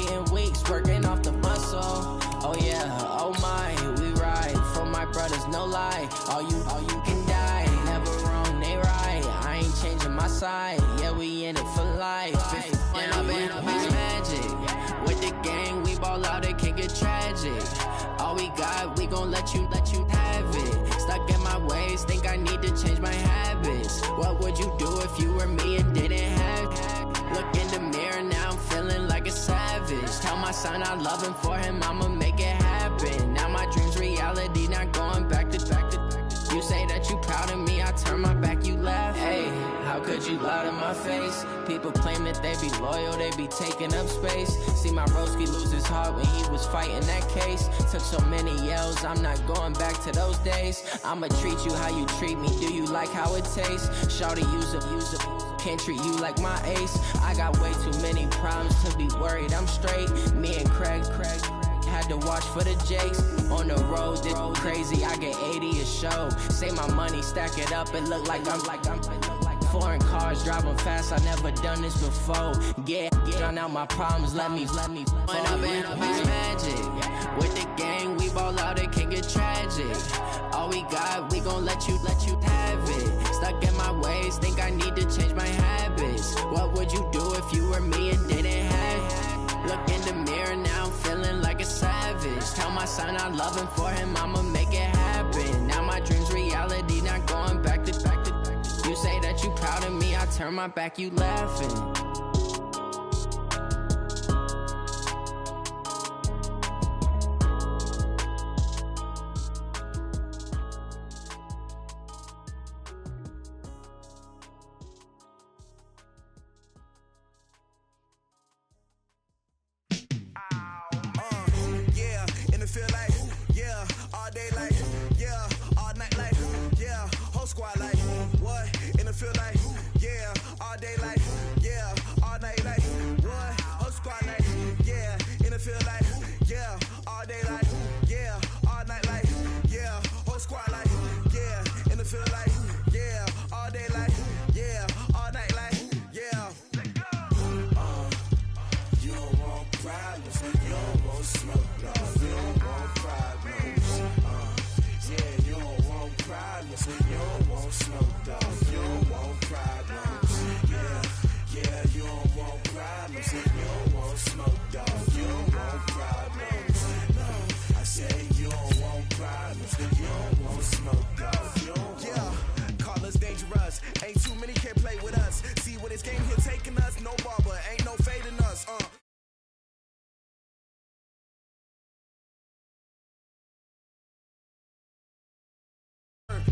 waiting weeks, working off the muscle. Oh yeah, oh my, we ride for my brothers, no lie. All you can die, never wrong, they right. I ain't changing my side, yeah, we in it for life. When I've been magic, with the gang, we ball out, it can get tragic. All we got, we gon' let you have it. Stuck in my ways, think I need to change my habits. What would you do if you were me and didn't have it? Look in the mirror, now I'm feeling like a savage. Tell my son I love him, for him I'ma make it happen. Now my dream's reality, not going back to. You say that you proud of me, I turn my back, you laugh. Hey, how could you lie to my face? People claim that they be loyal, they be taking up space. See my broski lose his heart when he was fighting that case. Took so many yells, I'm not going back to those days. I'ma treat you how you treat me, do you like how it tastes? Shawty, use it, can't treat you like my ace. I got way too many problems to be worried, I'm straight. Me and Craig had to watch for the Jakes. On the road, this crazy, I get 80 a show. Say my money, stack it up, it look like I'm foreign cars, driving fast, I never done this before. Yeah, drown out my problems, let me When I've been magic, with the gang, we ball out, it can get tragic. All we got, we gon' let you have it. Stuck in my ways, think I need to change my habits. What would you do if you were me and didn't have it? Look in the mirror, now I'm feeling like a savage. Tell my son I love him, for him I'ma make it happen. Now my dream's reality, not going back to. You say that you proud of me, I turn my back, you laughing.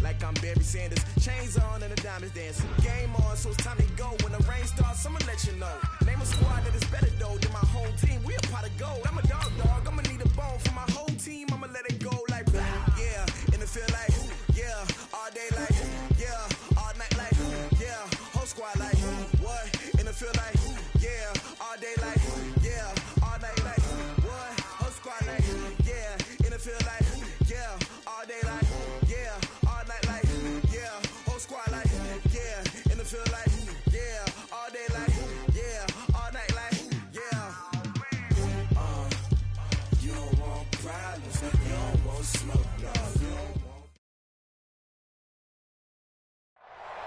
Like I'm Barry Sanders, chains on and the diamonds dance. Game on, so it's time to go. When the rain starts, I'ma let you know. Name a squad that is better though than my whole team. We a pot of gold. I'm a dog, I'ma need a bone for my whole team. I'ma let it go like yeah, in the field like yeah, all day like yeah, all night like yeah, whole squad like what? In the field like yeah, all day like yeah, all night like what? Whole squad like yeah, in the field like yeah, all day like yeah. Squad like, yeah, in the field like, yeah, all day like, yeah, all night like, yeah. You don't want problems, you don't want smoke, no, you don't want.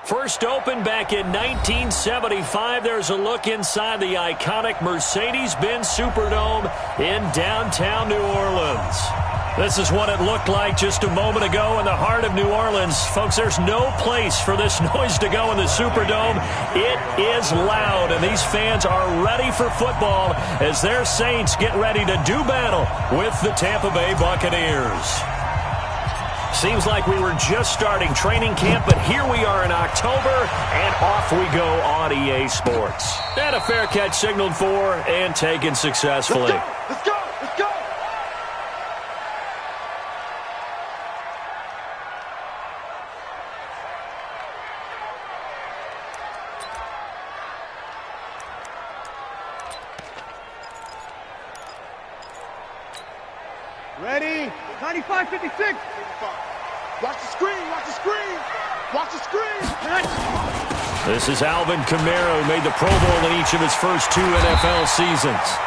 First opened back in 1975, there's a look inside the iconic Mercedes-Benz Superdome in downtown New Orleans. This is what it looked like just a moment ago in the heart of New Orleans. Folks, there's no place for this noise to go in the Superdome. It is loud, and these fans are ready for football as their Saints get ready to do battle with the Tampa Bay Buccaneers. Seems like we were just starting training camp, but here we are in October, and off we go on EA Sports. And a fair catch signaled for and taken successfully. Let's go! Let's go! Ready? 95-56. Watch the screen. Watch the screen. Watch the screen. This is Alvin Kamara, who made the Pro Bowl in each of his first two NFL seasons.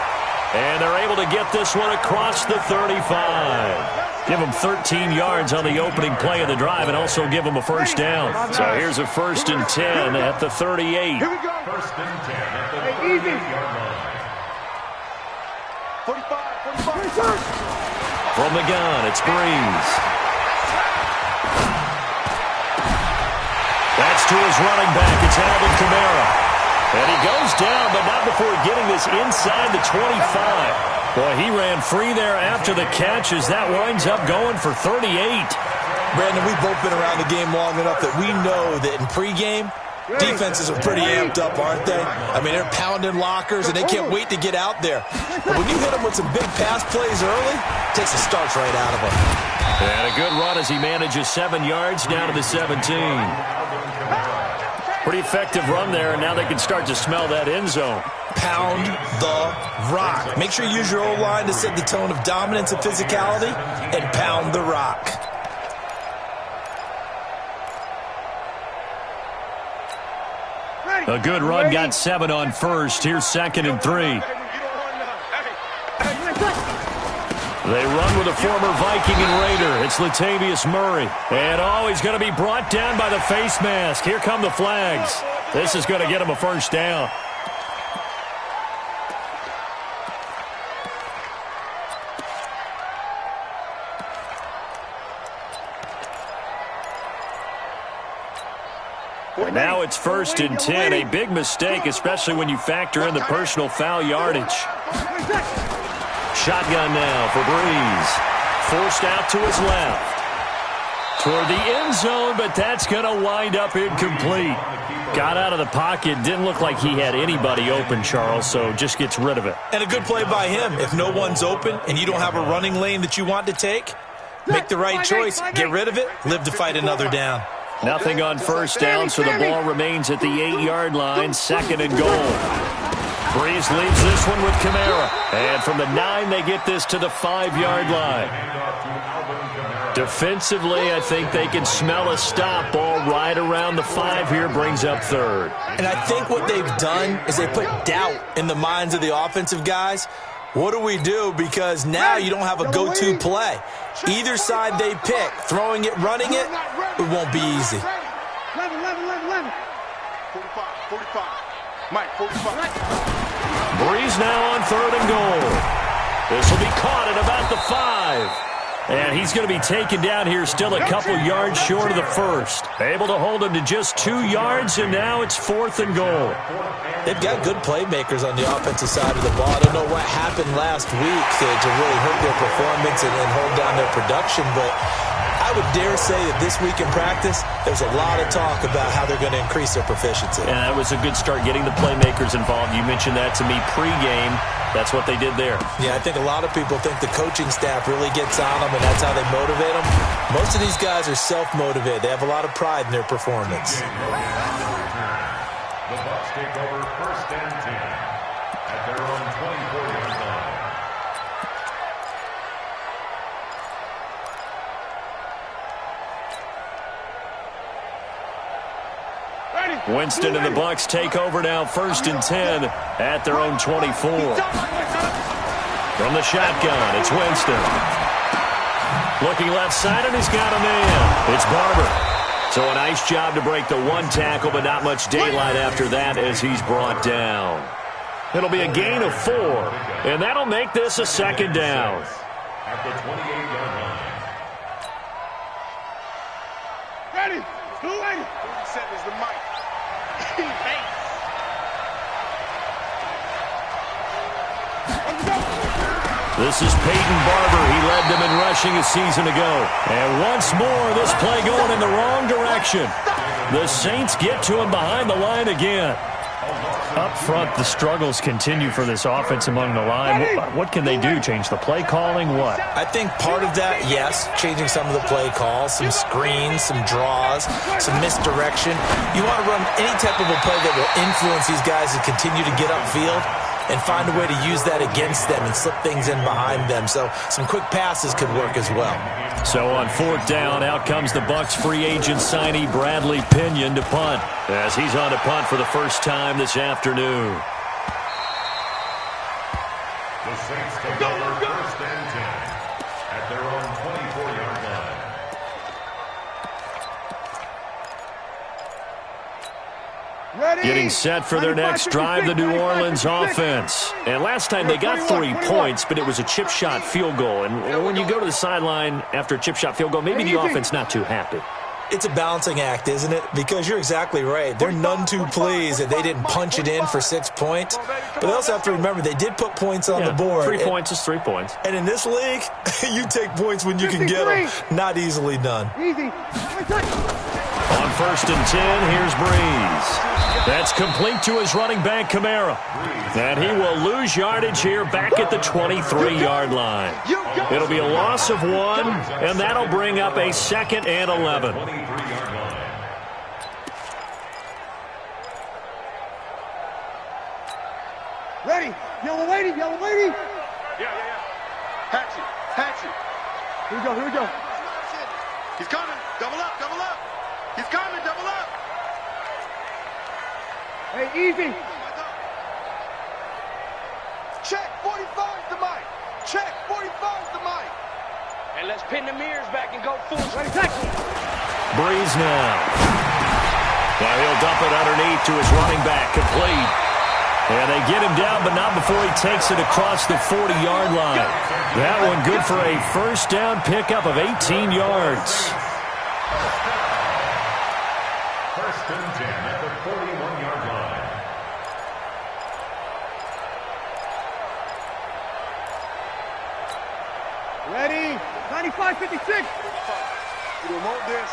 And they're able to get this one across the 35. Give them 13 yards on the opening play of the drive and also give them a first down. So here's a 1st and 10 at the 38. Here we go. 1st and 10 at the 38-yard line. 45. From the gun, it's Breeze. That's to his running back. It's Alvin Kamara. And he goes down, but not before getting this inside the 25. Boy, he ran free there after the catch as that winds up going for 38. Brandon, we've both been around the game long enough that we know that in pregame, defenses are pretty amped up, aren't they? I mean, they're pounding lockers, and they can't wait to get out there. But when you hit them with some big pass plays early, it takes the starch right out of them. And a good run as he manages 7 yards down to the 17. Pretty effective run there, and now they can start to smell that end zone. Pound the rock. Make sure you use your O-line to set the tone of dominance and physicality, and pound the rock. A good run, got 7 on first. Here's 2nd and 3. They run with a former Viking and Raider. It's Latavius Murray. And, he's going to be brought down by the face mask. Here come the flags. This is going to get him a first down. And now it's 1st and 10. A big mistake, especially when you factor in the personal foul yardage. Shotgun now for Breeze. Forced out to his left. Toward the end zone, but that's going to wind up incomplete. Got out of the pocket. Didn't look like he had anybody open, Charles, so just gets rid of it. And a good play by him. If no one's open and you don't have a running lane that you want to take, make the right choice. Get rid of it. Live to fight another down. Nothing on first down, so the ball remains at the 8-yard line. 2nd and goal. Breeze leaves this one with Kamara. And from the 9, they get this to the 5-yard line. Defensively, I think they can smell a stop. Ball right around the 5 here, brings up 3rd. And I think what they've done is they put doubt in the minds of the offensive guys. What do we do? Because now you don't have a go-to play. Either side they pick, throwing it, running it, it won't be easy. 11. 45. Mike, 45. Breeze now on 3rd and goal. This will be caught at about the 5. And he's going to be taken down here still a couple yards short of the 1st. Able to hold him to just 2 yards, and now it's 4th and goal. They've got good playmakers on the offensive side of the ball. I don't know what happened last week to really hurt their performance and hold down their production, but I would dare say that this week in practice, there's a lot of talk about how they're going to increase their proficiency. And that was a good start getting the playmakers involved. You mentioned that to me pregame. That's what they did there. Yeah, I think a lot of people think the coaching staff really gets on them, and that's how they motivate them. Most of these guys are self-motivated. They have a lot of pride in their performance. The Bucs take over 1st and 10 at their own 24-yard line. Winston and the Bucs take over now 1st and 10 at their own 24. From the shotgun, it's Winston. Looking left side, and he's got a man. It's Barber. So a nice job to break the 1 tackle, but not much daylight after that as he's brought down. It'll be a gain of 4, and that'll make this a 2nd down. At the 28-yard line. Ready. 280. 37 is the mic. This is Peyton Barber. He led them in rushing a season ago. And once more, this play going in the wrong direction. The Saints get to him behind the line again. Up front, the struggles continue for this offense among the line. What can they do? Change the play calling? What? I think part of that, yes, changing some of the play calls, some screens, some draws, some misdirection. You want to run any type of a play that will influence these guys to continue to get upfield and find a way to use that against them and slip things in behind them. So some quick passes could work as well. So on 4th down, out comes the Bucs free agent signee Bradley Pinion to punt, as he's on to punt for the first time this afternoon. The Saints take over 1st and 10 at their own 24-yard line. Getting set for their next drive, the New Orleans offense. And last time they got 3 points, but it was a chip shot field goal. And when you go to the sideline after a chip shot field goal, maybe the offense not too happy. It's a balancing act, isn't it? Because you're exactly right. They're none too pleased that they didn't punch it in for 6 points. But they also have to remember they did put points on the board. 3 points is 3 points. And in this league, you take points when you can get them. Not easily done. Easy. On 1st and 10, here's Breeze. That's complete to his running back, Kamara. And he will lose yardage here back at the 23-yard line. It'll be a loss of 1, and that'll bring up a 2nd and 11. Ready. Yellow lady, yellow lady. Yeah. Hatchet. Here we go. He's coming. Double up. He's coming. Double up. Hey, easy. Check. 45's the mic. Check. 45's the mic. And let's pin the mirrors back and go full. Ready, tackle. Breeze now. Now he'll dump it underneath to his running back, complete. And they get him down, but not before he takes it across the 40-yard line. That one good for a first down pickup of 18 yards. 1st and 10 at the 41-yard line. Ready. 95-56. We remote this.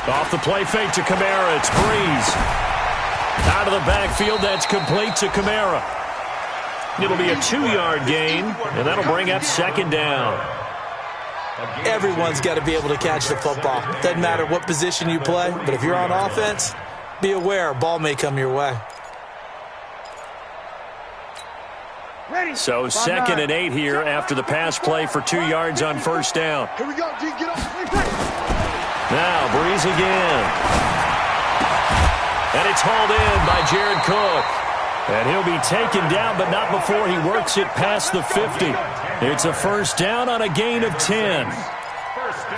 Off the play fake to Kamara, it's Breeze. Out of the backfield, that's complete to Kamara. It'll be a 2-yard gain, and that'll bring up 2nd down. Everyone's got to be able to catch the football. Doesn't matter what position you play, but if you're on offense, be aware a ball may come your way. So 2nd and 8 here after the pass play for 2 yards on 1st down. Here we go, G. Get up. Now Breeze again. And it's hauled in by Jared Cook. And he'll be taken down, but not before he works it past the 50. It's a first down on a gain of 10.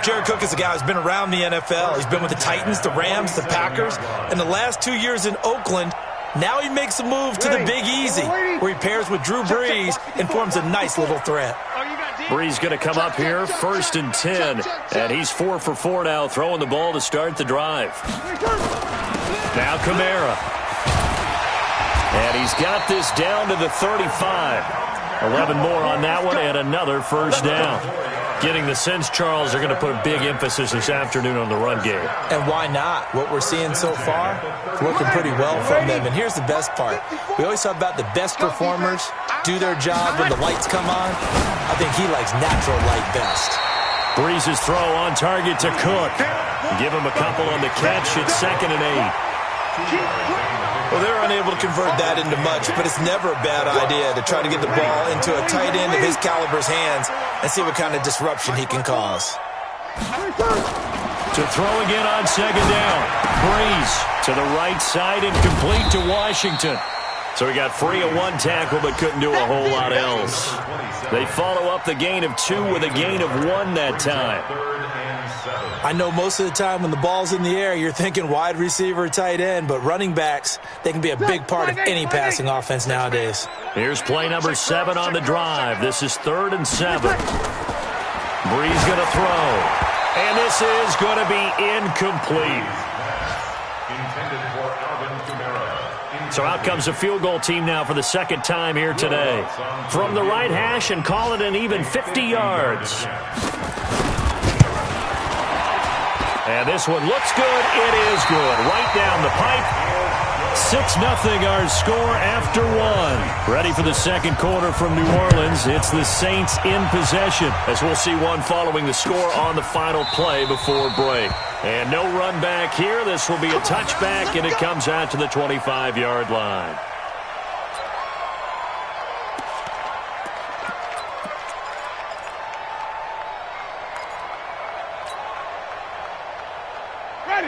Jared Cook is a guy who's been around the NFL. He's been with the Titans, the Rams, the Packers, and the last 2 years in Oakland. Now he makes a move to the Big Easy, where he pairs with Drew Brees and forms a nice little threat. Breeze going to come up here, 1st and 10, and he's 4 for 4 now, throwing the ball to start the drive. Now Kamara. And he's got this down to the 35. 11 more on that one, and another first down. Getting the sense, Charles, they're going to put a big emphasis this afternoon on the run game. And why not? What we're seeing so far, working pretty well from them. And here's the best part. We always talk about the best performers do their job when the lights come on. I think he likes natural light best. Breeze's throw on target to Cook. Give him a couple on the catch. It's 2nd and 8. Well, they're unable to convert that into much, but it's never a bad idea to try to get the ball into a tight end of his caliber's hands and see what kind of disruption he can cause. To throw again on 2nd down. Breeze to the right side and complete to Washington. So he got free of 1 tackle but couldn't do a whole lot else. They follow up the gain of 2 with a gain of 1 that time. I know most of the time when the ball's in the air, you're thinking wide receiver, tight end, but running backs, they can be a big part of any passing offense nowadays. Here's play number 7 on the drive. This is 3rd and 7. Breeze going to throw. And this is going to be incomplete. So out comes the field goal team now for the 2nd time here today. From the right hash and call it an even 50 yards. And this one looks good. It is good. Right down the pipe. 6-0 our score after 1. Ready for the second quarter from New Orleans. It's the Saints in possession, as we'll see one following the score on the final play before break. And no run back here. This will be a touchback, and it comes out to the 25-yard line.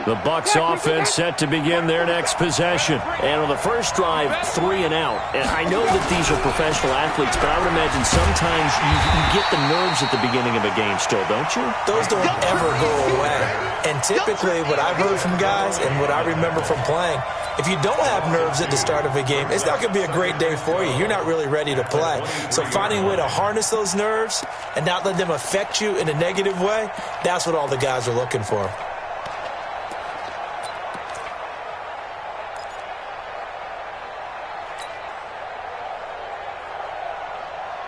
The Bucs offense set to begin their next possession. And on the first drive, 3 and out. And I know that these are professional athletes, but I would imagine sometimes you get the nerves at the beginning of a game still, don't you? Those don't ever go away. And typically what I've heard from guys and what I remember from playing, if you don't have nerves at the start of a game, it's not going to be a great day for you. You're not really ready to play. So finding a way to harness those nerves and not let them affect you in a negative way, that's what all the guys are looking for.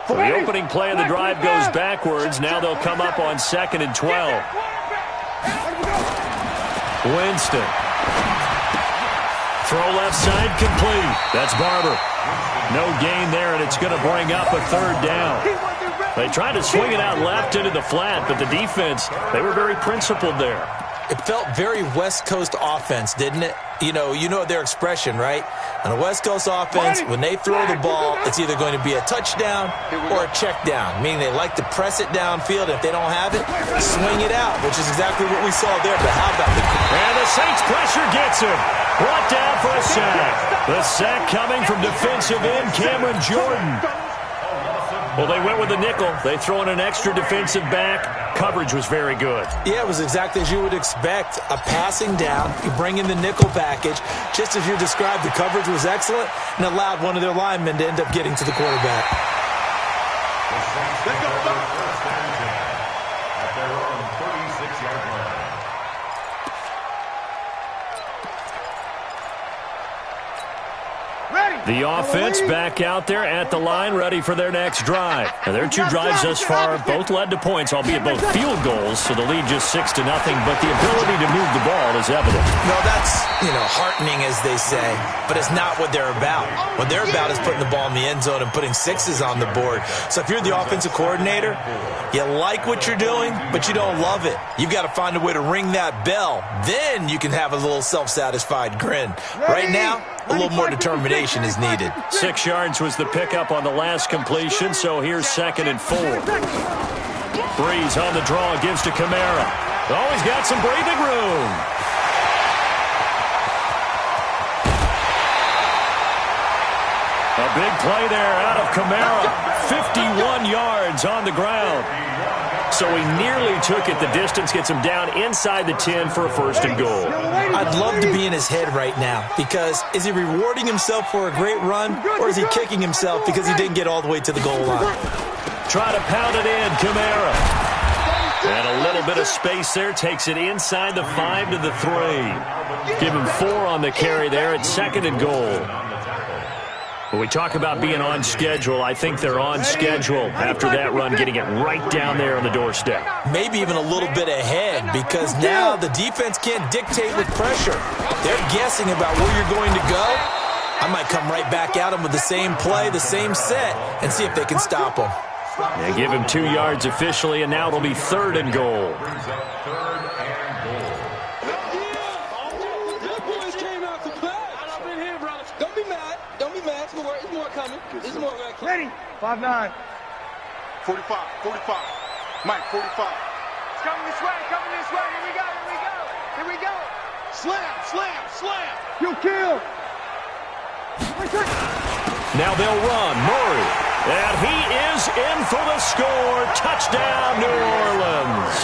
So the opening play of the drive goes backwards. Now they'll come up on 2nd and 12. Winston. Throw left side complete. That's Barber. No gain there, and it's going to bring up a 3rd down. They tried to swing it out left into the flat, but the defense, they were very principled there. It felt very West Coast offense, didn't it? You know their expression, right? On a West Coast offense, when they throw the ball, it's either going to be a touchdown or a check down, meaning they like to press it downfield. If they don't have it, swing it out, which is exactly what we saw there. But how about And the Saints pressure gets him. Brought down for a sack. The sack coming from defensive end Cameron Jordan. Well, they went with the nickel. They throw in an extra defensive back. Coverage was very good. Yeah, it was exactly as you would expect. A passing down. You bring in the nickel package. Just as you described, the coverage was excellent and allowed one of their linemen to end up getting to the quarterback. Let's go. At their own 36-yard line. The offense back out there at the line, ready for their next drive. Now, their 2 drives thus far both led to points, albeit both field goals, so the lead just 6-0, but the ability to move the ball is evident. No, that's, heartening, as they say, but it's not what they're about. What they're about is putting the ball in the end zone and putting 6s on the board. So if you're the offensive coordinator, you like what you're doing, but you don't love it. You've got to find a way to ring that bell. Then you can have a little self-satisfied grin. Right now, a little more determination is needed. 6 yards was the pickup on the last completion, so here's 2nd and 4. Breeze on the draw, gives to Kamara. Oh, he's got some breathing room. A big play there out of Kamara. 51 yards on the ground. So he nearly took it the distance, gets him down inside the 10 for a 1st and goal. I'd love to be in his head right now, because is he rewarding himself for a great run, or is he kicking himself because he didn't get all the way to the goal line? Try to pound it in, Kamara. And a little bit of space there, takes it inside the 5 to the 3. Give him 4 on the carry there at 2nd and goal. When we talk about being on schedule, I think they're on schedule after that run, getting it right down there on the doorstep. Maybe even a little bit ahead, because now the defense can't dictate with pressure. They're guessing about where you're going to go. I might come right back at them with the same play, the same set, and see if they can stop them. They give him 2 yards officially, and now it'll be 3rd and goal. Ready? 5-9. 45. Mike, 45. It's coming this way. Here we go. Slam. You kill. Now they'll run. Murray. And he is in for the score. Touchdown, New Orleans.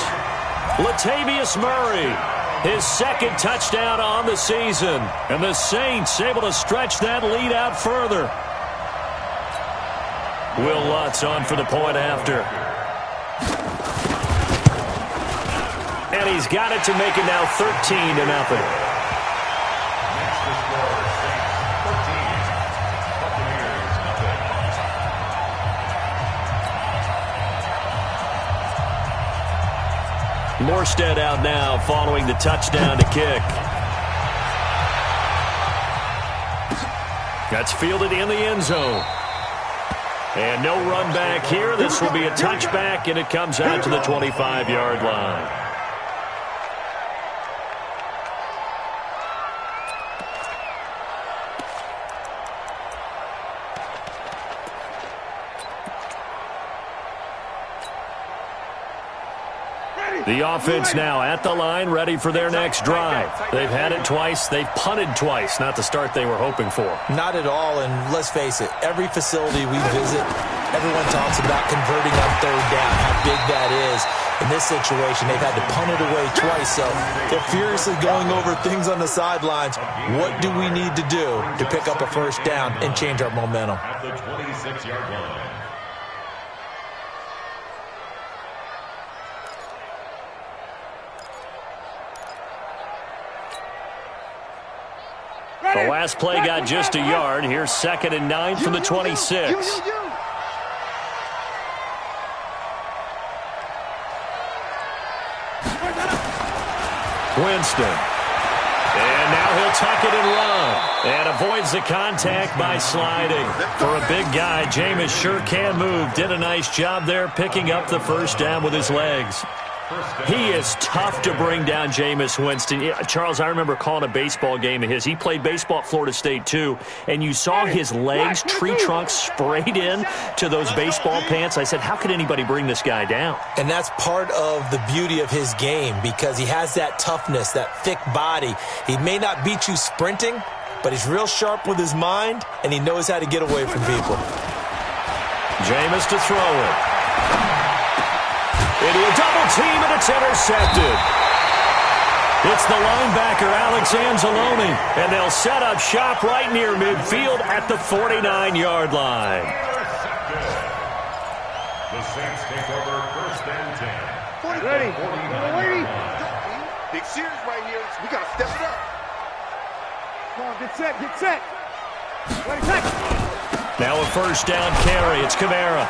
Latavius Murray. His 2nd touchdown on the season. And the Saints able to stretch that lead out further. Will Lutz on for the point after. And he's got it to make it now 13-0. Morstead out now following the touchdown to kick. That's fielded in the end zone. And no run back here. This will be a touchback, and it comes out to the 25-yard line. The offense now at the line, ready for their next drive. They've had it twice. They've punted twice. Not the start they were hoping for. Not at all, and let's face it, every facility we visit, everyone talks about converting on third down, how big that is. In this situation, they've had to punt it away twice, so they're furiously going over things on the sidelines. What do we need to do to pick up a first down and change our momentum? At the 26-yard line. The last play got just a yard. Here's 2nd and 9 from the 26. Winston. And now he'll tuck it and run. And avoids the contact by sliding. For a big guy, Jameis sure can move. Did a nice job there picking up the first down with his legs. He is tough to bring down, Jameis Winston. Yeah, Charles, I remember calling a baseball game of his. He played baseball at Florida State, too, and you saw his legs, tree trunks sprayed in to those baseball pants. I said, how could anybody bring this guy down? And that's part of the beauty of his game because he has that toughness, that thick body. He may not beat you sprinting, but he's real sharp with his mind, and he knows how to get away from people. Jameis to throw it. Into a double team, and it's intercepted. It's the linebacker, Alex Anzalone, and they'll set up shop right near midfield at the 49-yard line. The Saints take over 1st and 10. Ready? Big series right here. We got to step it up. Come on, get set. Ready, set. Now a first down carry. It's Kamara.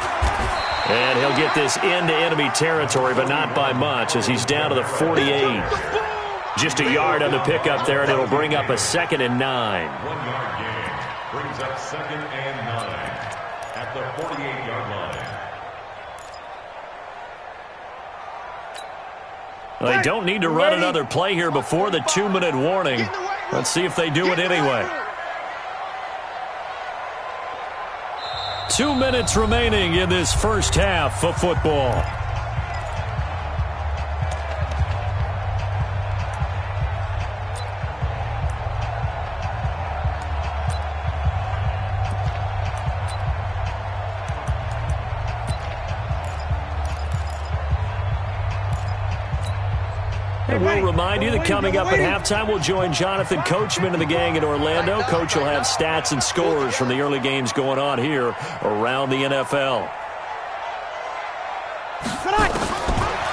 And he'll get this into enemy territory, but not by much as he's down to the 48. Just a yard on the pickup there, and it'll bring up a 2nd and 9. 1-yard gain brings up 2nd and 9 at the 48-yard line. Well, they don't need to run another play here before the 2-minute warning. Let's see if they do it anyway. 2 minutes remaining in this first half of football. And we'll remind you that coming up at halftime, we'll join Jonathan Coachman and the gang in Orlando. Coach will have stats and scores from the early games going on here around the NFL.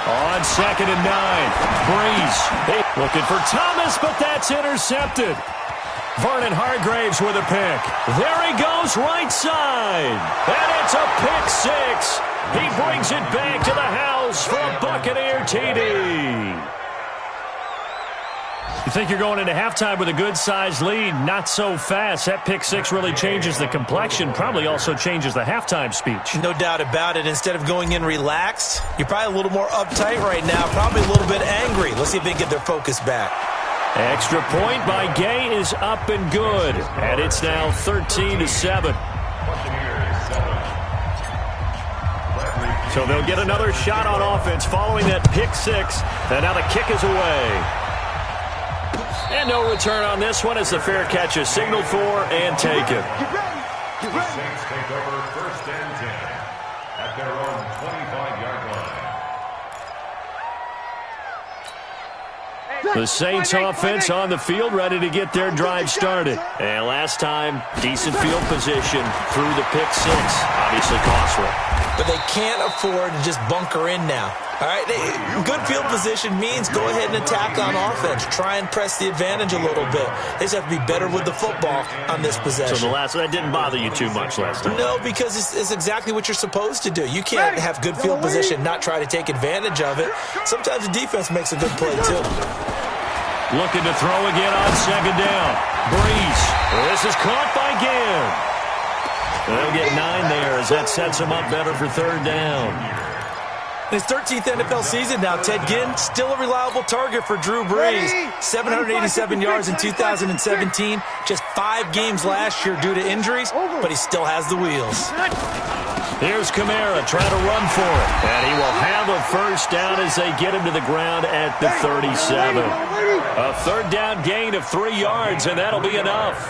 On 2nd and 9, Breeze looking for Thomas, but that's intercepted. Vernon Hargraves with a pick. There he goes, right side. And it's a pick 6. He brings it back to the house for a Buccaneer TD. You think you're going into halftime with a good-sized lead? Not so fast. That pick 6 really changes the complexion, probably also changes the halftime speech. No doubt about it. Instead of going in relaxed, you're probably a little more uptight right now, probably a little bit angry. Let's see if they can get their focus back. Extra point by Gay is up and good, and it's now 13-7. So they'll get another shot on offense following that pick 6, and now the kick is away. And no return on this one as the fair catch is signaled for and taken. The Saints take over 1st and 10 at their own 25-yard line. The Saints offense on the field, ready to get their drive started. And last time, decent field position through the pick 6. Obviously costly. But they can't afford to just bunker in now. All right, good field position means go ahead and attack on offense. Try and press the advantage a little bit. They just have to be better with the football on this possession. So that didn't bother you too much last time? No, because it's exactly what you're supposed to do. You can't have good field position, not try to take advantage of it. Sometimes the defense makes a good play, too. Looking to throw again on 2nd down. Breeze. This is caught by Ginn. They'll get 9 there as that sets them up better for 3rd down. In his 13th NFL season now, Ted Ginn, still a reliable target for Drew Brees. 787 yards in 2017, just 5 games last year due to injuries, but he still has the wheels. Here's Kamara trying to run for it. And he will have a first down as they get him to the ground at the 37. A third down gain of 3 yards, and that'll be enough.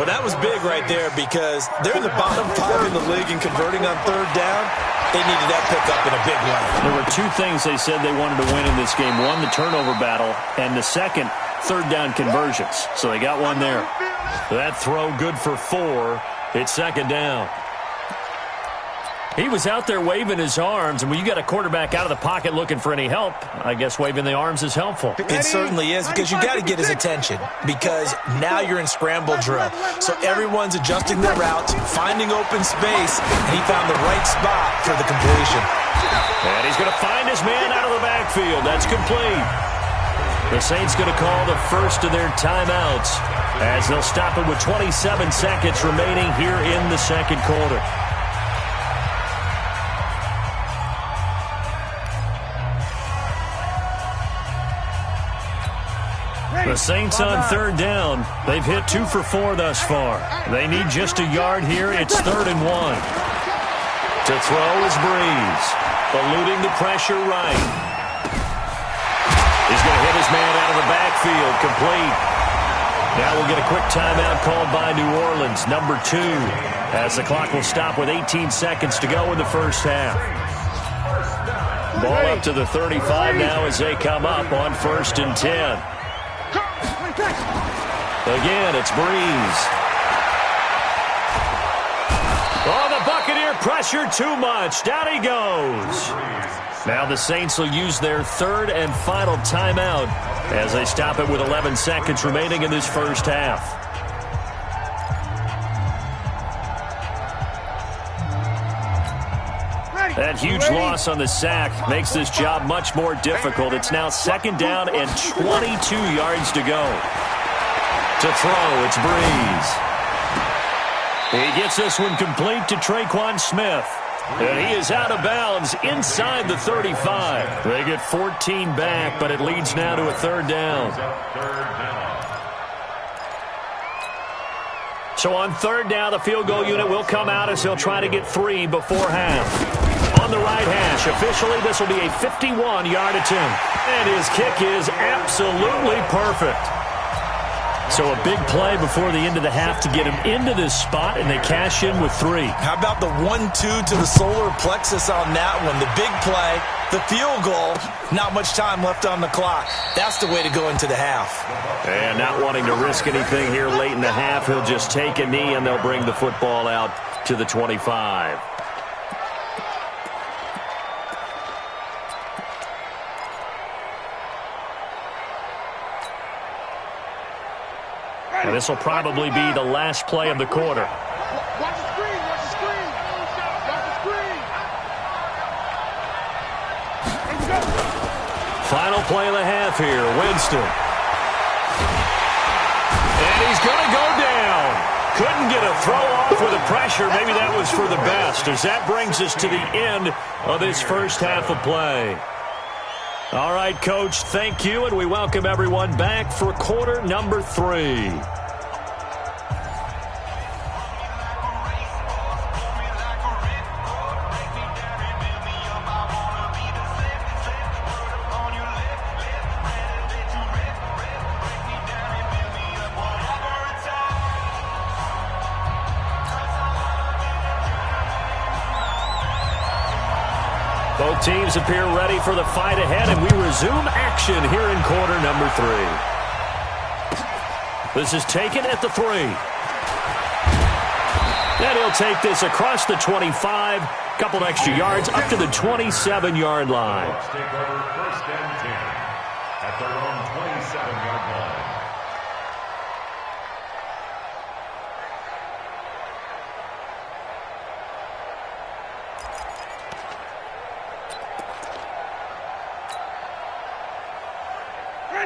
Well, that was big right there because they're in the bottom 5 in the league in converting on third down. They needed that pickup in a big way. There were 2 things they said they wanted to win in this game. One, the turnover battle, and the second, third down conversions. So they got one there. That throw good for 4. It's second down. He was out there waving his arms, and when you got a quarterback out of the pocket looking for any help, I guess waving the arms is helpful. It certainly is, because you got to get his attention, because now you're in scramble drill. So everyone's adjusting their routes, finding open space, and he found the right spot for the completion. And he's going to find his man out of the backfield. That's complete. The Saints going to call the first of their timeouts as they'll stop it with 27 seconds remaining here in the second quarter. The Saints on third down. They've hit 2 for 4 thus far. They need just a yard here. It's 3rd and 1. To throw is Breeze. Eluding the pressure right. He's going to hit his man out of the backfield. Complete. Now we'll get a quick timeout called by New Orleans, number 2, as the clock will stop with 18 seconds to go in the first half. Ball up to the 35 now as they come up on 1st and 10. Again, it's Breeze. Oh, the Buccaneer pressure too much. Down he goes. Now the Saints will use their 3rd and final timeout as they stop it with 11 seconds remaining in this first half. That huge loss on the sack makes this job much more difficult. It's now 2nd down and 22 yards to go. To throw, it's Breeze. He gets this one complete to Traquan Smith. And he is out of bounds inside the 35. They get 14 back, but it leads now to a 3rd down. So on 3rd down, the field goal unit will come out as he'll try to get 3 before half. On the right hash, officially this will be a 51-yard attempt. And his kick is absolutely perfect. So a big play before the end of the half to get him into this spot, and they cash in with 3. How about the 1-2 to the solar plexus on that one? The big play, the field goal, not much time left on the clock. That's the way to go into the half. And not wanting to risk anything here late in the half, he'll just take a knee, and they'll bring the football out to the 25. And this will probably be the last play of the quarter. Watch the screen, watch the screen. Watch the screen. Final play of the half here, Winston. And he's going to go down. Couldn't get a throw off with the pressure. Maybe that was for the best, as that brings us to the end of this first half of play. All right, Coach, thank you, and we welcome everyone back for quarter number 3. Both teams appear ready for the fight ahead, and we resume action here in quarter number 3. This is taken at the 3. And he'll take this across the 25, couple extra yards, up to the 27-yard line. Let's take over 1st and 10 at their own 27-yard line.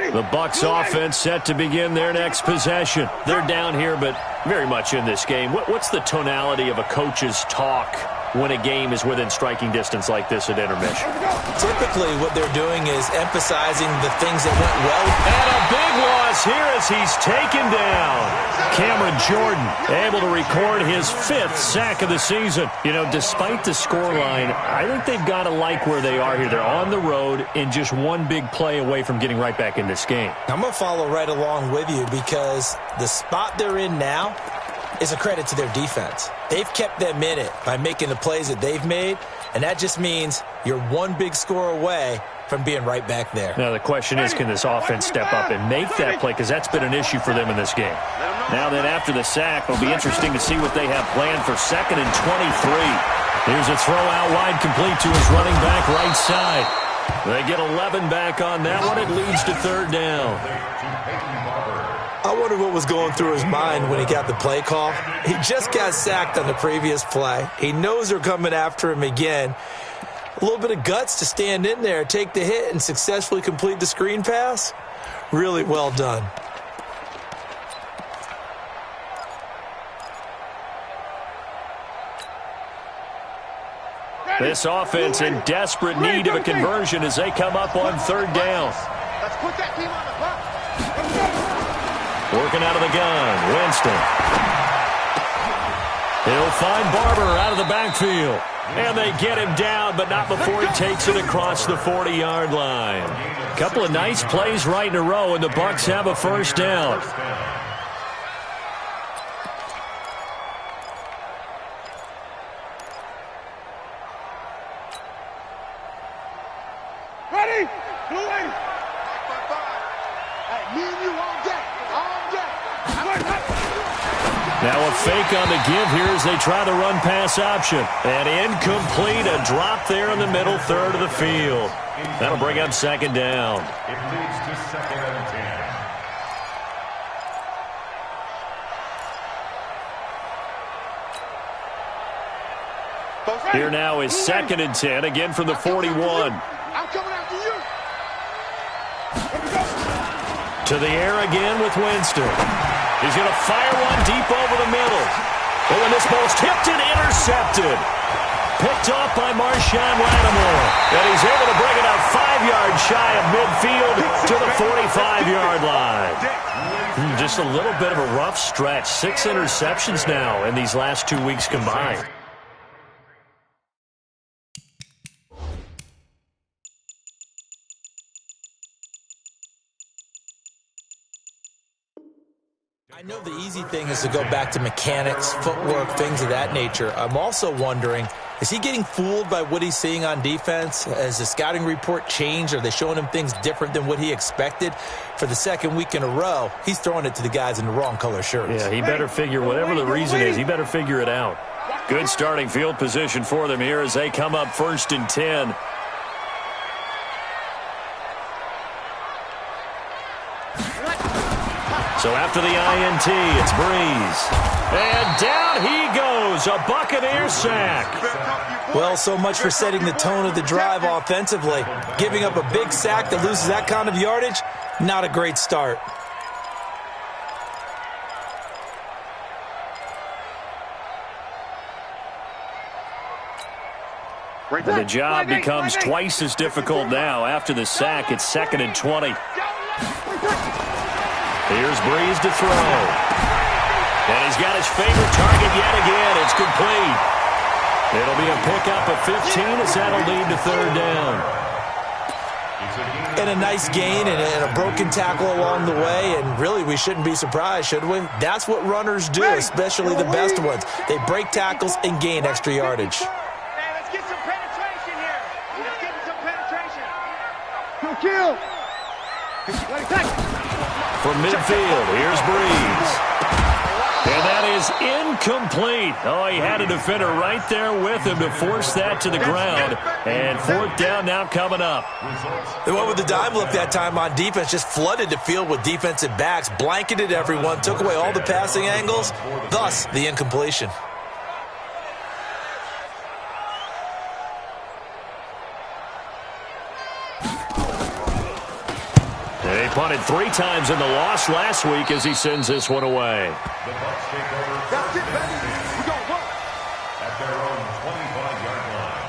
The Bucs offense set to begin their next possession. They're down here, but very much in this game. What's the tonality of a coach's talk when a game is within striking distance like this at intermission. Typically, what they're doing is emphasizing the things that went well. And a big loss here as he's taken down. Cameron Jordan able to record his 5th sack of the season. You know, despite the scoreline, I think they've got to like where they are here. They're on the road and just one big play away from getting right back in this game. I'm going to follow right along with you because the spot they're in now is a credit to their defense. They've kept them in it by making the plays that they've made, and that just means you're one big score away from being right back there. Now the question is, can this offense step up and make that play, because that's been an issue for them in this game. Now then, after the sack, it'll be interesting to see what they have planned for 2nd and 23. Here's a throw out wide, complete to his running back right side. They get 11 back on that one. It leads to 3rd down. I wonder what was going through his mind when he got the play call. He just got sacked on the previous play. He knows they're coming after him again. A little bit of guts to stand in there, take the hit, and successfully complete the screen pass. Really well done. This offense in desperate need of a conversion as they come up on 3rd down. Let's put that team on the clock. Working out of the gun, Winston. He'll find Barber out of the backfield. And they get him down, but not before he takes it across the 40-yard line. A couple of nice plays right in a row, and the Bucs have a 1st down. Ready? Blue lady. Hey, me and you on deck. On deck. Now a fake on the give here as they try the run-pass option. And incomplete, a drop there in the middle 3rd of the field. That'll bring up 2nd down. It leads to 2nd and 10. Here now is 2nd and 10, again from the 41. I'm coming after you. To the air again with Winston. He's going to fire one deep over the middle. Oh, and this ball's tipped and intercepted. Picked off by Marshawn Lattimore. And he's able to bring it out 5 yards shy of midfield to the 45-yard line. Just a little bit of a rough stretch. 6 interceptions now in these last 2 weeks combined. I know the easy thing is to go back to mechanics, footwork, things of that nature. I'm also wondering, is he getting fooled by what he's seeing on defense? Has the scouting report changed? Are they showing him things different than what he expected? For the 2nd week in a row, he's throwing it to the guys in the wrong color shirts. Yeah, he better figure, whatever the reason is, he better figure it out. Good starting field position for them here as they come up 1st and 10. So after the INT, it's Breeze. And down he goes, a Buccaneer sack. Well, so much for setting the tone of the drive offensively. Giving up a big sack that loses that kind of yardage, not a great start. And the job becomes twice as difficult now. After the sack, it's 2nd and 20. Here's Breeze to throw. And he's got his favorite target yet again. It's complete. It'll be a pickup of 15 as that'll lead to 3rd down. And a nice gain and a broken tackle along the way. And really, we shouldn't be surprised, should we? That's what runners do, especially the best ones. They break tackles and gain extra yardage. Hey, let's get some penetration here. Let's get some penetration. Kill. From midfield, here's Breeze. And that is incomplete. Oh, he had a defender right there with him to force that to the ground. And 4th down now coming up. They went with the dime look that time on defense, just flooded the field with defensive backs, blanketed everyone, took away all the passing angles, thus the incompletion. He punted 3 times in the loss last week as he sends this one away. The Bucs take over. That's it, baby. We go, their own 25-yard line.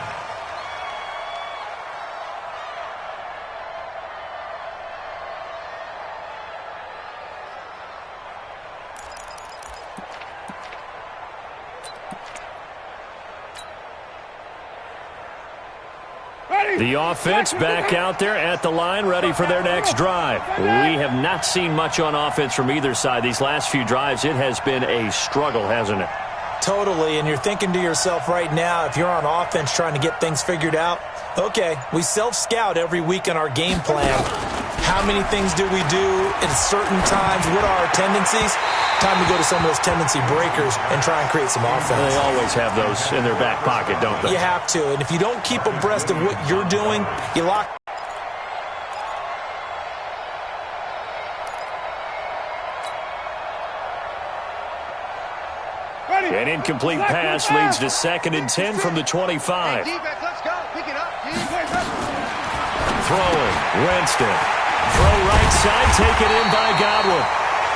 The offense back out there at the line, ready for their next drive. We have not seen much on offense from either side. These last few drives, it has been a struggle, hasn't it? Totally, and you're thinking to yourself right now, if you're on offense trying to get things figured out, okay, we self-scout every week on our game plan. How many things do we do at certain times? What are our tendencies? Time to go to some of those tendency breakers and try and create some offense. They always have those in their back pocket, don't they? You have to, and if you don't keep abreast of what you're doing, you lock. An incomplete pass leads to 2nd and 10 from the 25. Let's go. Pick it up. Throwing, Winston. Throw right side, taken in by Godwin.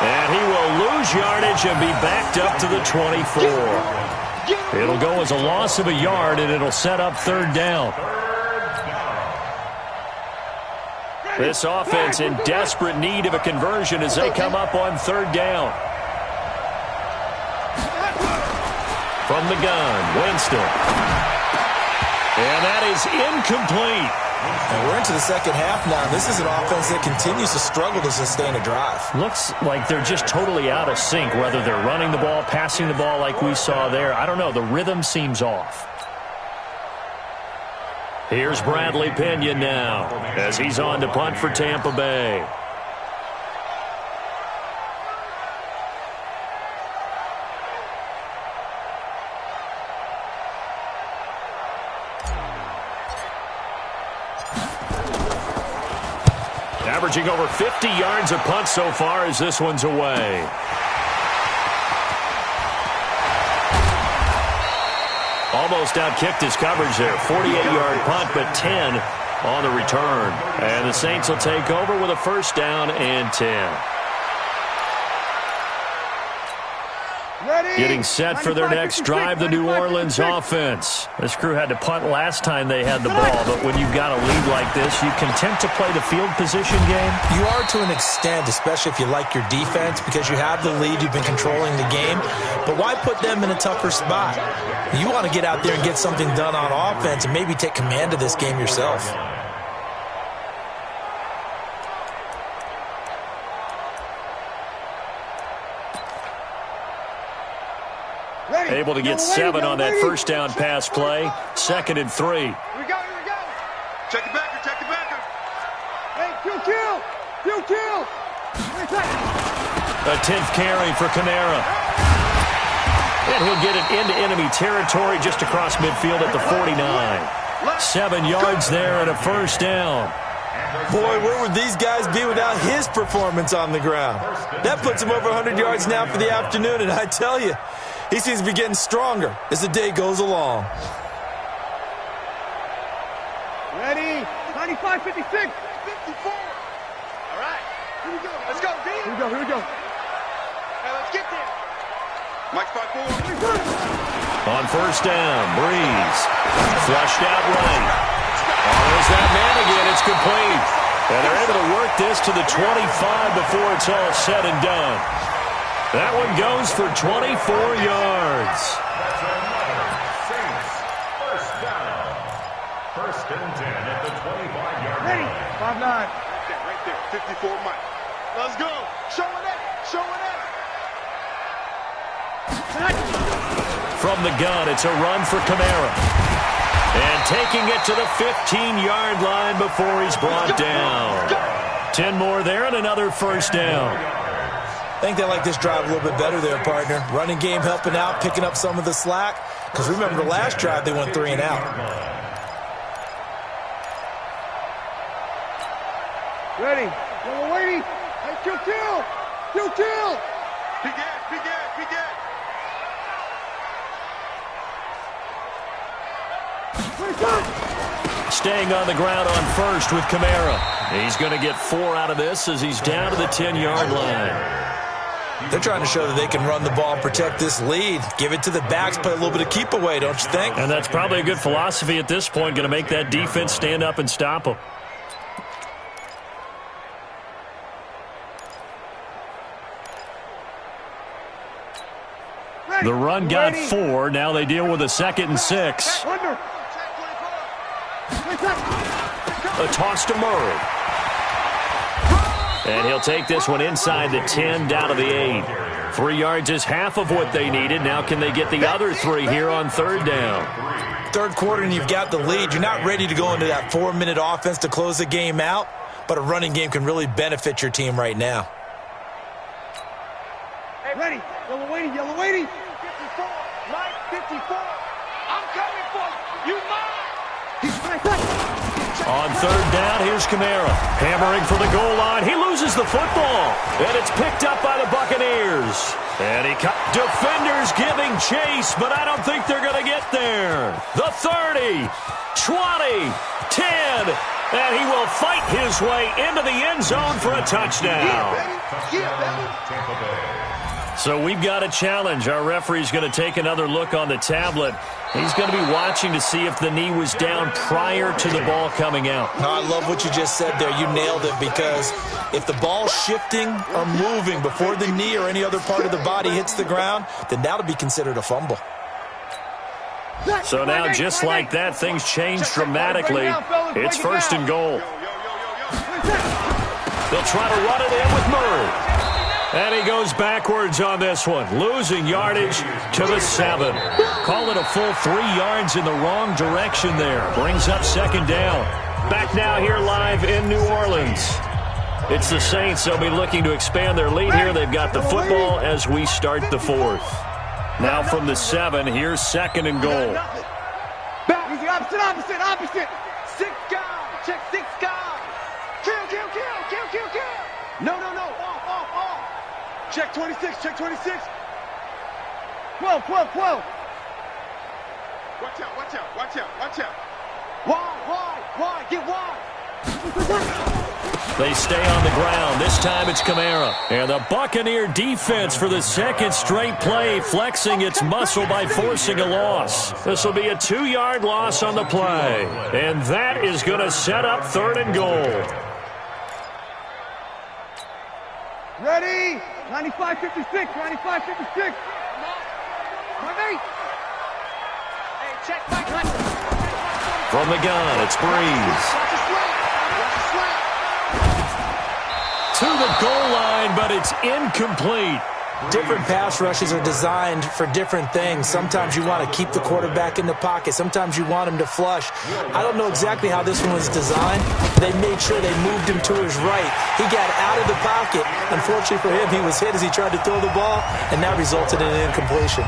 And he will lose yardage and be backed up to the 24. It'll go as a loss of a yard, and it'll set up 3rd down. This offense in desperate need of a conversion as they come up on 3rd down. From the gun, Winston. And that is incomplete. And we're into the second half now. This is an offense that continues to struggle to sustain a drive. Looks like they're just totally out of sync, whether they're running the ball, passing the ball like we saw there. I don't know. The rhythm seems off. Here's Bradley Pinion now as he's on to punt for Tampa Bay. Averaging over 50 yards a punt so far as this one's away. Almost outkicked his coverage there. 48-yard punt, but 10 on the return. And the Saints will take over with a 1st down and 10. Getting set for their next drive, the New Orleans offense. This crew had to punt last time they had the ball, but when you've got a lead like this, you content to play the field position game? You are to an extent, especially if you like your defense, because you have the lead, you've been controlling the game. But why put them in a tougher spot? You want to get out there and get something done on offense and maybe take command of this game yourself. Able to get 7 on that 1st down pass play. 2nd and 3. Here we go. Check the backer. Hey, kill. A 10th carry for Kamara. And he'll get it into enemy territory just across midfield at the 49. 7 yards there and a 1st down. Boy, where would these guys be without his performance on the ground? That puts him over 100 yards now for the afternoon, and I tell you, he seems to be getting stronger as the day goes along. Ready? 95, 56, 54. All right. Here we go. Let's go, D. Here we go. Hey, let's get there. Mike 5-4. On 1st down, Breeze. Flushed out right. There's that man again. It's complete. And they're able to work this to the 25 before it's all said and done. That one goes for 24 yards. That's another Saints 1st down. 1st and 10 at the 25-yard line. 5-9. Right there. 54 Mike. Let's go. Showing it. From the gun, it's a run for Kamara. And taking it to the 15-yard line before he's brought down. 10 more there and another 1st down. I think they like this drive a little bit better there, partner. Running game helping out, picking up some of the slack. Because remember, the last drive, they went 3 and out. Ready. We're waiting. Hey, kill. Big ass. Staying on the ground on 1st with Kamara. He's going to get 4 out of this as he's down to the 10-yard line. They're trying to show that they can run the ball and protect this lead. Give it to the backs, play a little bit of keep away, don't you think? And that's probably a good philosophy at this point, going to make that defense stand up and stop them. The run got 4. Now they deal with a 2nd and 6. A toss to Murray. And he'll take this one inside the 10, down to the 8. 3 yards is half of what they needed. Now can they get the other 3 here on 3rd down? Third quarter and you've got the lead. You're not ready to go into that 4-minute offense to close the game out, but a running game can really benefit your team right now. Hey, ready. Yellow waiting, yellow waiting. 54, line 54. I'm coming for you. You mine. On 3rd down, here's Kamara. Hammering for the goal line. He loses the football. And it's picked up by the Buccaneers. And defenders giving chase, but I don't think they're going to get there. The 30, 20, 10, and he will fight his way into the end zone for a touchdown. So we've got a challenge. Our referee's going to take another look on the tablet. He's going to be watching to see if the knee was down prior to the ball coming out. No, I love what you just said there. You nailed it, because if the ball's shifting or moving before the knee or any other part of the body hits the ground, then that'll be considered a fumble. So now, just like that, things change dramatically. It's 1st and goal. They'll try to run it in with Murray. And he goes backwards on this one, losing yardage to the 7. Call it a full 3 yards in the wrong direction there. Brings up 2nd down. Back now here live in New Orleans. It's the Saints. They'll be looking to expand their lead here. They've got the football as we start the 4th. Now from the 7, here's 2nd and goal. Back, easy, opposite. 6 guys, check 6 guys. Kill. No. Off. Check 26. 12. Watch out. Wide, get wide. They stay on the ground. This time it's Kamara. And the Buccaneer defense for the 2nd straight play, flexing its muscle by forcing a loss. This will be a 2-yard loss on the play. And that is going to set up 3rd and goal. Ready? 95-56. Hey, check back. From the gun, it's Breeze. To the goal line, but it's incomplete. Different pass rushes are designed for different things. Sometimes you want to keep the quarterback in the pocket. Sometimes you want him to flush. I don't know exactly how this one was designed. They made sure they moved him to his right. He got out of the pocket. Unfortunately for him, he was hit as he tried to throw the ball, and that resulted in an incompletion.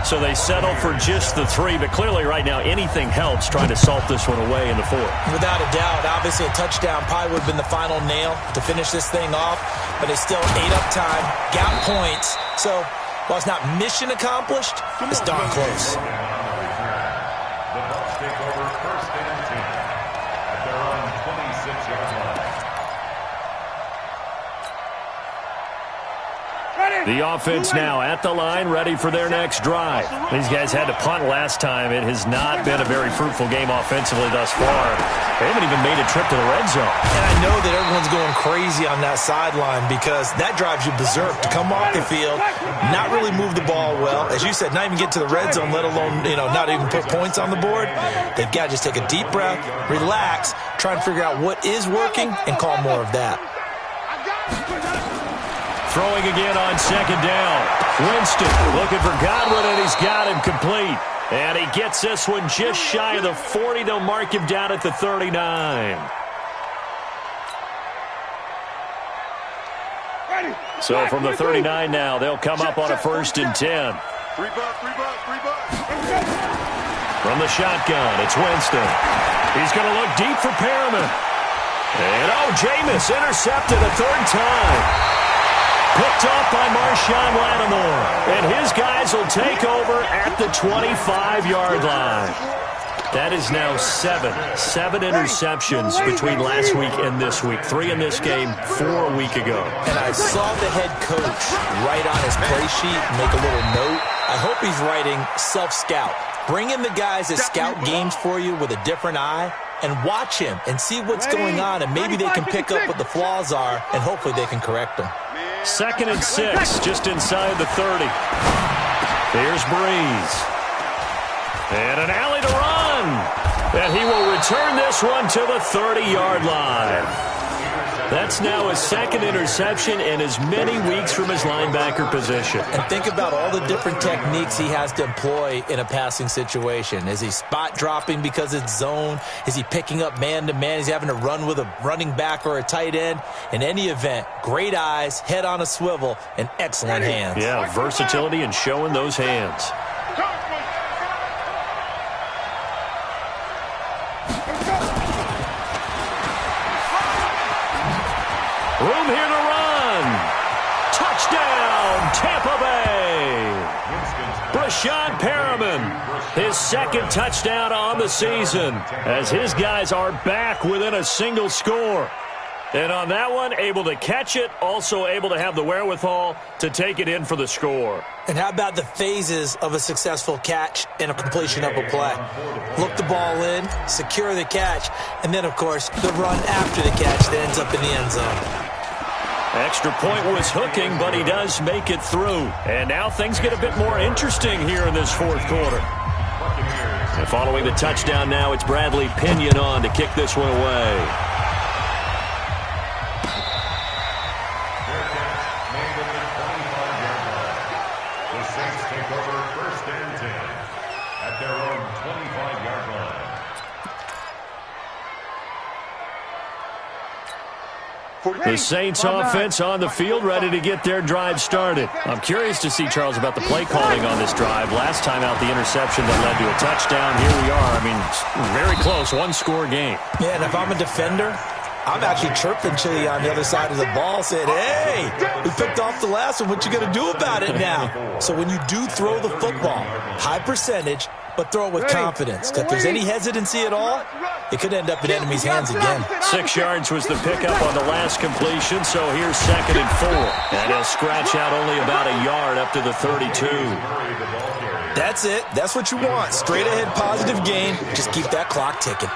So they settle for just the 3, but clearly right now anything helps trying to salt this one away in the 4th. Without a doubt, obviously a touchdown probably would have been the final nail to finish this thing off, but it's still ate up time, got points. So while it's not mission accomplished, it's darn close. The Bucs take over 1st and 10 at their own 26-yard line. The offense now at the line, ready for their next drive. These guys had to punt last time. It has not been a very fruitful game offensively thus far. They haven't even made a trip to the red zone. And I know that everyone's going crazy on that sideline because that drives you berserk to come off the field, not really move the ball well. As you said, not even get to the red zone, let alone, not even put points on the board. They've got to just take a deep breath, relax, try and figure out what is working, and call more of that. Throwing again on 2nd down. Winston looking for Godwin, and he's got him complete. And he gets this one just shy of the 40. They'll mark him down at the 39. So from the 39 now, they'll come up on a 1st and 10. 3 bucks. From the shotgun, it's Winston. He's going to look deep for Perriman. And, Jameis intercepted a 3rd time. Picked off by Marshawn Lattimore. And his guys will take over at the 25-yard line. That is now 7 interceptions between last week and this week. 3 in this game, 4 a week ago. And I saw the head coach write on his play sheet, make a little note. I hope he's writing self-scout. Bring in the guys that scout games for you with a different eye and watch him and see what's going on, and maybe they can pick up what the flaws are, and hopefully they can correct them. 2nd and 6, just inside the 30. Here's Breeze. And an alley to run. And he will return this one to the 30-yard line. That's now his 2nd interception in as many weeks from his linebacker position. And think about all the different techniques he has to employ in a passing situation. Is he spot dropping because it's zone? Is he picking up man-to-man? Is he having to run with a running back or a tight end? In any event, great eyes, head on a swivel, and excellent hands. Yeah, versatility and showing those hands. Room here to run. Touchdown, Tampa Bay. Brashad Perriman, his 2nd touchdown on the season, as his guys are back within a single score. And on that one, able to catch it, also able to have the wherewithal to take it in for the score. And how about the phases of a successful catch and a completion of a play? Look the ball in, secure the catch, and then, of course, the run after the catch that ends up in the end zone. Extra point was hooking, but he does make it through. And now things get a bit more interesting here in this 4th quarter. And following the touchdown now, it's Bradley Pinion on to kick this one away. The Saints take over 1st and 10 at their own 25-yard line. The Saints offense on the field, ready to get their drive started. I'm curious to see, Charles, about the play calling on this drive. Last time out, the interception that led to a touchdown. Here we are. I mean, very close, 1-score game. Yeah, and if I'm a defender, I'm actually chirping Chili on the other side of the ball, saying, hey, we picked off the last one. What you going to do about it now? So when you do throw the football, high percentage, but throw it with confidence. If there's any hesitancy at all, it could end up in enemy's hands again. 6 yards was the pickup on the last completion, so here's 2nd and 4. And he'll scratch out only about a yard up to the 32. That's it. That's what you want. Straight ahead positive gain. Just keep that clock ticking.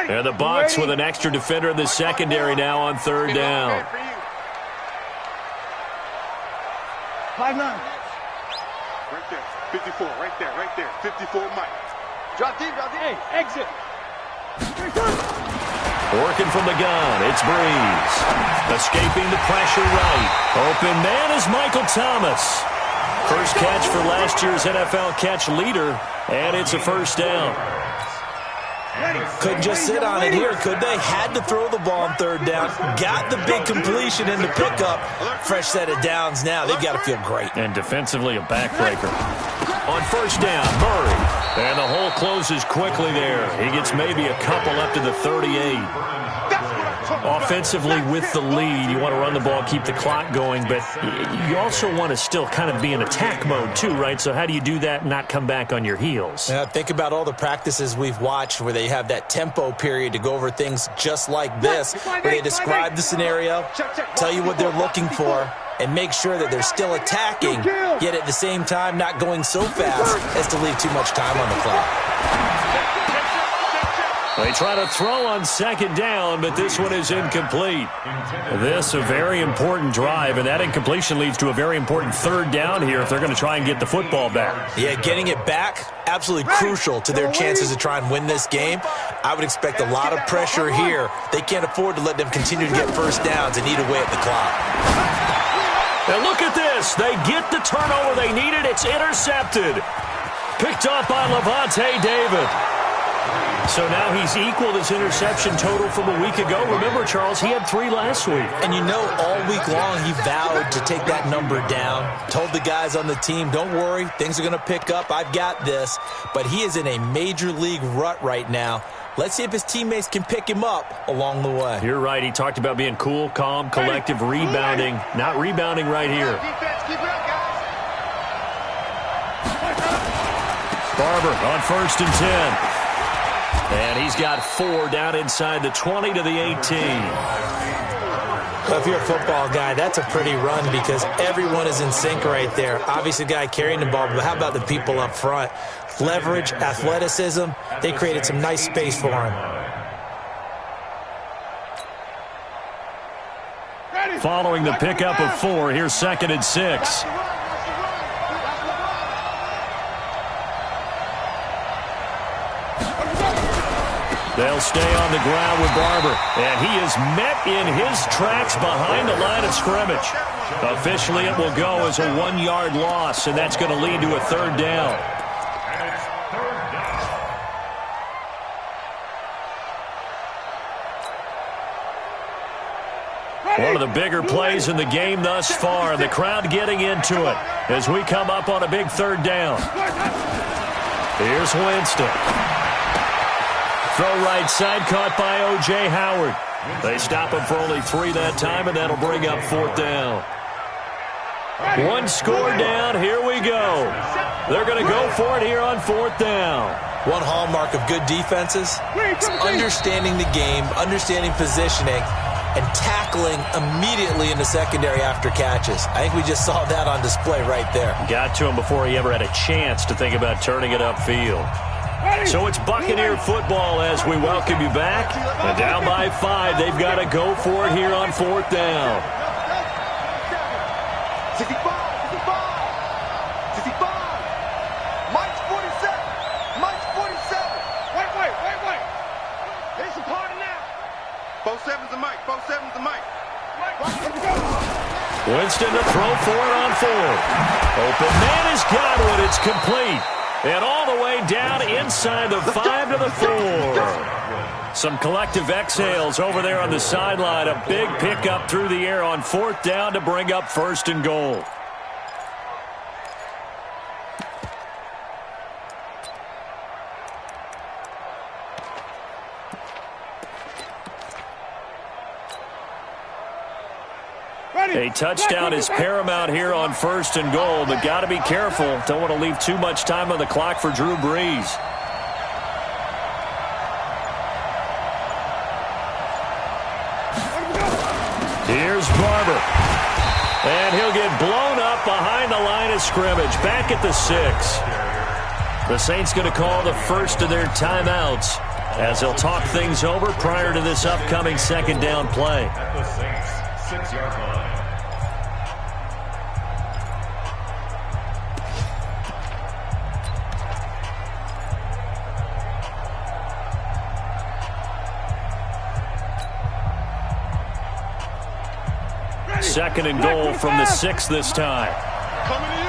And the Bucs with an extra defender in the secondary now on 3rd down. 5-9. Right there. 54. Right there. 54 Mike. Drop deep. Hey, exit. Working from the gun, it's Breeze. Escaping the pressure right. Open man is Michael Thomas. First catch for last year's NFL catch leader, and it's a 1st down. Couldn't just sit on it here, could they? Had to throw the ball on 3rd down. Got the big completion in the pickup. Fresh set of downs now. They've got to feel great. And defensively, a backbreaker. On 1st down, Murray. And the hole closes quickly there. He gets maybe a couple up to the 38. Offensively with the lead, you want to run the ball, keep the clock going, but you also want to still kind of be in attack mode too, right? So how do you do that and not come back on your heels? Yeah, think about all the practices we've watched where they have that tempo period to go over things just like this, where they describe the scenario, tell you what they're looking for, and make sure that they're still attacking, yet at the same time not going so fast as to leave too much time on the clock. They try to throw on 2nd down, but this one is incomplete. This a very important drive, and that incompletion leads to a very important 3rd down here if they're going to try and get the football back. Yeah, getting it back, absolutely crucial to their chances to try and win this game. I would expect a lot of pressure here. They can't afford to let them continue to get 1st downs and eat away at the clock. And look at this. They get the turnover they needed. It's intercepted. Picked up by Levante David. So now he's equaled his interception total from a week ago. Remember, Charles, he had 3 last week. And you know, all week long he vowed to take that number down. Told the guys on the team, don't worry, things are going to pick up. I've got this. But he is in a major league rut right now Let's see if his teammates can pick him up along the way. You're right. He talked about being cool, calm, collective, rebounding. Not rebounding right here. Defense, keep it up, guys. Barber on 1st and 10. And he's got 4 down inside the 20 to the 18. Well, if you're a football guy, that's a pretty run because everyone is in sync right there. Obviously, the guy carrying the ball, but how about the people up front? Leverage, athleticism, they created some nice space for him. Following the pickup of 4, here's 2nd and 6. They'll stay on the ground with Barber, and he is met in his tracks behind the line of scrimmage. Officially, it will go as a 1-yard loss, and that's going to lead to a 3rd down. One of the bigger plays in the game thus far. The crowd getting into it as we come up on a big 3rd down. Here's Winston. Throw right side, caught by O.J. Howard. They stop him for only 3 that time, and that'll bring up 4th down. 1 score down, here we go. They're going to go for it here on 4th down. One hallmark of good defenses is understanding the game, understanding positioning, and tackling immediately in the secondary after catches. I think we just saw that on display right there. Got to him before he ever had a chance to think about turning it upfield. So it's Buccaneer football as we welcome you back. And down by 5, they've got to go for it here on 4th down. 65, 65, 65. Mike's 47. Mike's 47. Wait. There's some party now. 47's a Mike. 47's a Mike. Winston to throw for it on 4th. Open man is Godwin. It's complete. And all the way down inside the 5 to the 4. Some collective exhales over there on the sideline. A big pickup through the air on 4th down to bring up 1st and goal. A touchdown is paramount here on 1st and goal, but got to be careful. Don't want to leave too much time on the clock for Drew Brees. Here's Barber. And he'll get blown up behind the line of scrimmage. Back at the 6. The Saints going to call the first of their timeouts as they'll talk things over prior to this upcoming 2nd down play. At the Saints 6-yard line. Second and goal from the 6 this time. Coming to you.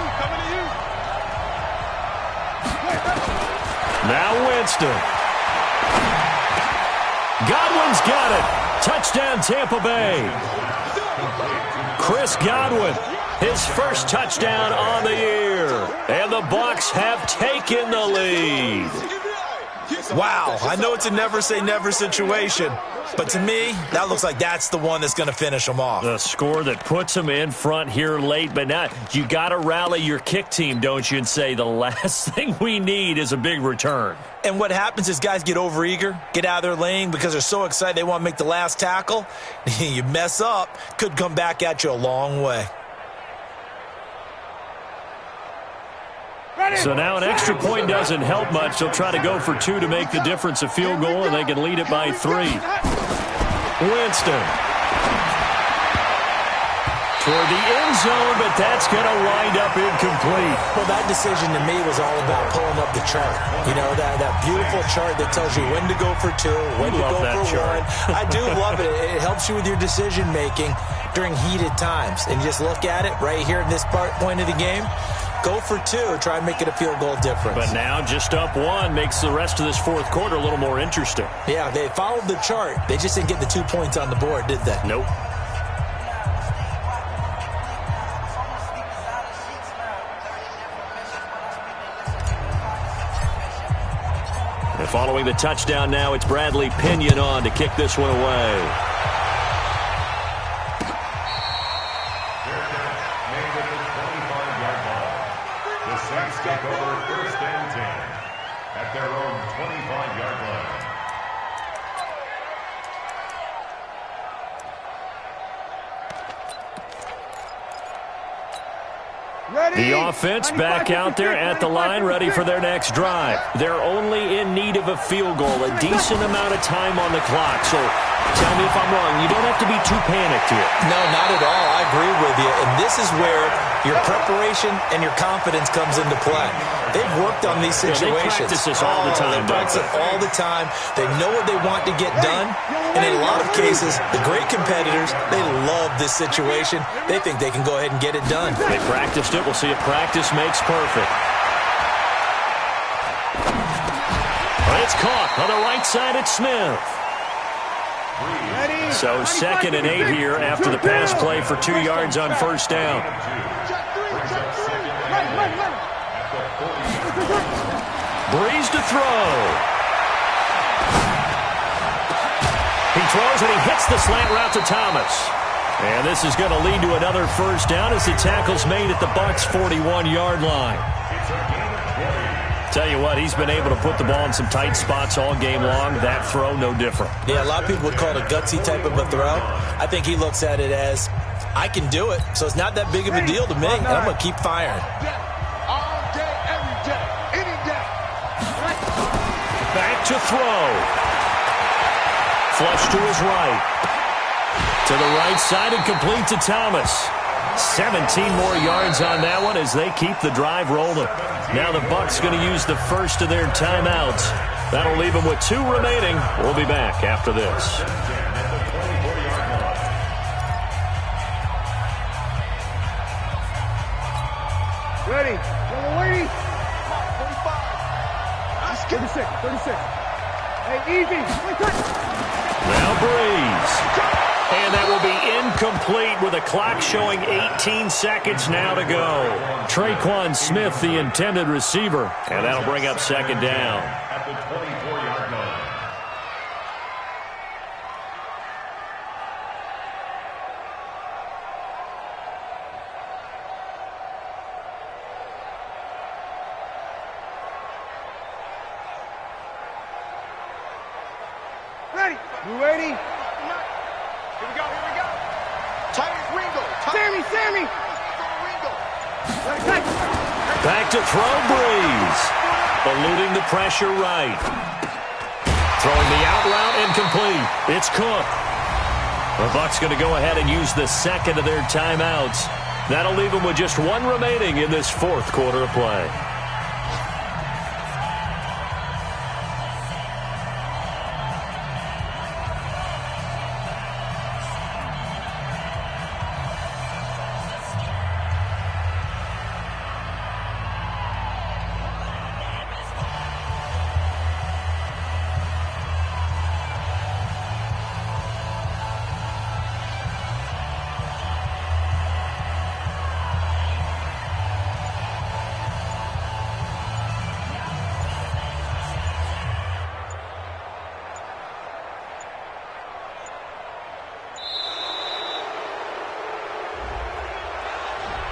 Now Winston. Godwin's got it. Touchdown Tampa Bay. Chris Godwin, his first touchdown on the year. And the Bucs have taken the lead. Wow, I know it's a never-say-never situation, but to me, that looks like that's the one that's going to finish them off. The score that puts them in front here late, but now you got to rally your kick team, don't you, and say the last thing we need is a big return. And what happens is guys get overeager, get out of their lane because they're so excited they want to make the last tackle. You mess up, could come back at you a long way. So now an extra point doesn't help much. They'll try to go for 2 to make the difference a field goal, and they can lead it by 3. Winston. Toward the end zone, but that's going to wind up incomplete. Well, that decision to me was all about pulling up the chart. You know, that beautiful chart that tells you when to go for 2, when to go for 1. I do love it. It helps you with your decision-making during heated times. And you just look at it right here in this point of the game. Go for 2, try and make it a field goal difference. But now just up 1 makes the rest of this 4th quarter a little more interesting. Yeah, they followed the chart. They just didn't get the 2 points on the board, did they? Nope. Following the touchdown now, it's Bradley Pinion on to kick this one away. The Saints take over 1st and 10 at their own 25-yard line. The offense back out there at the line, ready for their next drive. They're only in need of a field goal, a decent amount of time on the clock. So tell me if I'm wrong. You don't have to be too panicked here. No, not at all. I agree with you. And this is where your preparation and your confidence comes into play. They've worked on these situations. They practice this all the time. They practice it all the time. They know what they want to get done. And in a lot of cases, the great competitors, they love this situation. They think they can go ahead and get it done. They practiced it. We'll see if practice makes perfect. It's caught on the right side at Smith. So 2nd and 8 here after the pass play for 2 yards on 1st down. Breeze to throw. He throws and he hits the slant route to Thomas. And this is going to lead to another 1st down as the tackle's made at the Bucs' 41-yard line. Tell you what, he's been able to put the ball in some tight spots all game long. That throw, no different. Yeah, a lot of people would call it a gutsy type of a throw. I think he looks at it as, I can do it, so it's not that big of a deal to me, and I'm going to keep firing. All day, every day, any day. Back to throw. Flush to his right. To the right side and complete to Thomas. 17 more yards on that one as they keep the drive rolling. Now the Bucs going to use the first of their timeouts. That'll leave them with 2 remaining. We'll be back after this. Ready. Young lady. 45. 36. Hey, easy. Now Breeze. And that will be incomplete with a clock showing 18 seconds now to go. Traquan Smith, the intended receiver. And that'll bring up 2nd down. At the 24-yard line. Ready. You ready? Here we go. Titus Ringo. Sammy. Back to throw, Breeze. Eluding the pressure right. Throwing the out route incomplete. It's Cook. The Bucs going to go ahead and use the 2nd of their timeouts. That'll leave them with just 1 remaining in this 4th quarter of play.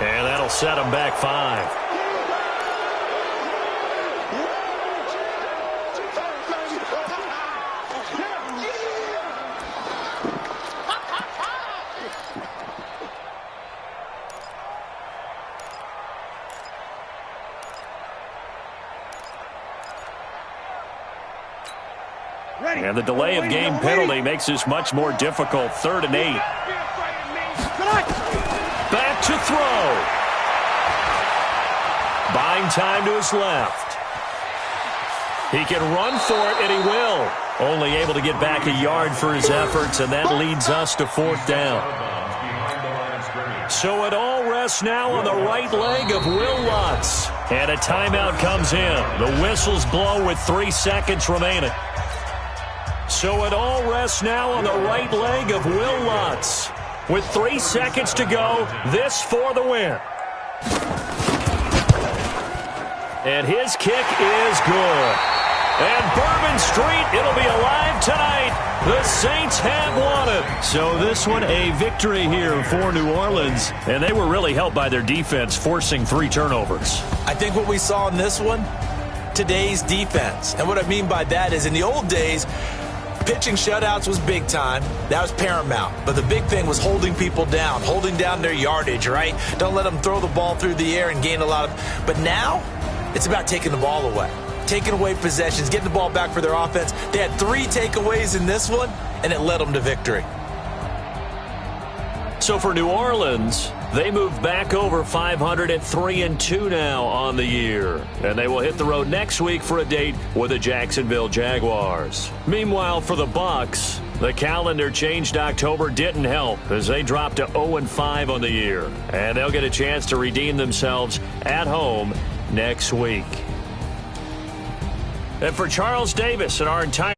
And that'll set them back 5. And the delay of game penalty makes this much more difficult. 3rd and 8. Back to throw. Buying time to his left. He can run for it, and he will. Only able to get back a yard for his efforts, and that leads us to 4th down. So it all rests now on the right leg of Will Lutz. And a timeout comes in. The whistles blow with 3 seconds remaining. So it all rests now on the right leg of Will Lutz. With 3 seconds to go, this for the win. And his kick is good. And Bourbon Street, it'll be alive tonight. The Saints have won it. So this one, a victory here for New Orleans. And they were really helped by their defense, forcing 3 turnovers. I think what we saw in this one, today's defense. And what I mean by that is in the old days, pitching shutouts was big time. That was paramount. But the big thing was holding people down, holding down their yardage, right? Don't let them throw the ball through the air and gain a lot of. But now, it's about taking the ball away. Taking away possessions, getting the ball back for their offense. They had 3 takeaways in this one, and it led them to victory. So for New Orleans, they move back over 500 at 3-2 now on the year. And they will hit the road next week for a date with the Jacksonville Jaguars. Meanwhile, for the Bucs, the calendar change to October didn't help as they dropped to 0-5 on the year. And they'll get a chance to redeem themselves at home next week. And for Charles Davis and our entire